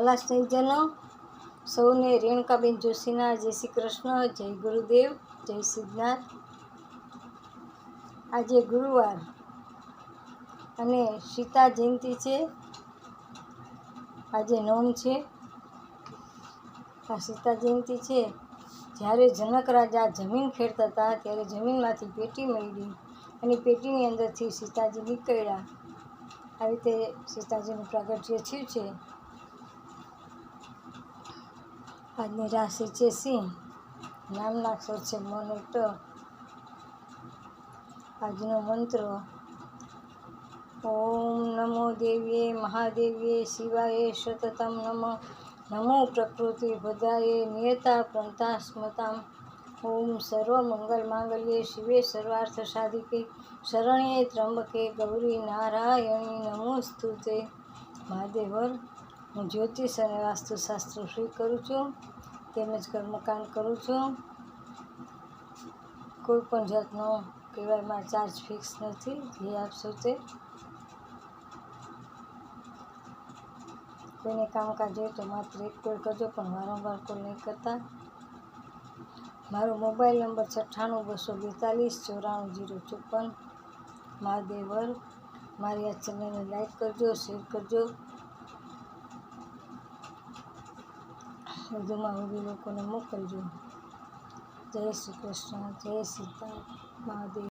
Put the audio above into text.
વાલા સ્નેહીજનો, સૌને રેણુકાબેન જોશીના જય શ્રી કૃષ્ણ, જય ગુરુદેવ, જય સિદ્ધનાથ. આજે ગુરુવાર અને સીતા જયંતિ છે. આજે નોમ છે. આ સીતા જયંતિ છે. જ્યારે જનક રાજા જમીન ખેડતા હતા ત્યારે જમીનમાંથી પેટી મળી અને પેટીની અંદરથી સીતાજી નીકળ્યા. આવી રીતે સીતાજીનું પ્રાગટ્ય થયું છે. આજની રાશિ છે સિંહ, નામના અક્ષર છે મ અને ટ. આજનો મંત્ર ઓમ નમો દેવ્યે મહાદેવ્યે શિવાય સતતમ નમઃ. નમો પ્રકૃતિ ભદ્રાય નિયતા પ્રંતા સ્મતામ. ઓમ સર્વમંગલ માંગલ્યે શિવે સર્વાર્થ સાધિકે શરણ્યે ત્રંબકે ગૌરી નારાયણી નમોસ્તુતે. મહાદેવર, હું જ્યોતિષ અને વાસ્તુશાસ્ત્ર શીખ કરું છું, તેમજ કર્મકાંડ કરું છું. કોઈ પણ જાતનો કહેવામાં ચાર્જ ફિક્સ નથી. જે આપશો તે. કોઈને કામકાજ હોય તો માત્ર એક કોલ કરજો, પણ વારંવાર કોલ નહીં કરતા. મારો મોબાઈલ નંબર 98-242-94-054. મહાદેવર, મારી આ ચેનલને લાઈક કરજો, શેર કરજો. વધુમાં વધુ લોકોને મોકલજો. જય શ્રી કૃષ્ણ, જય સીતા મહાદેવ.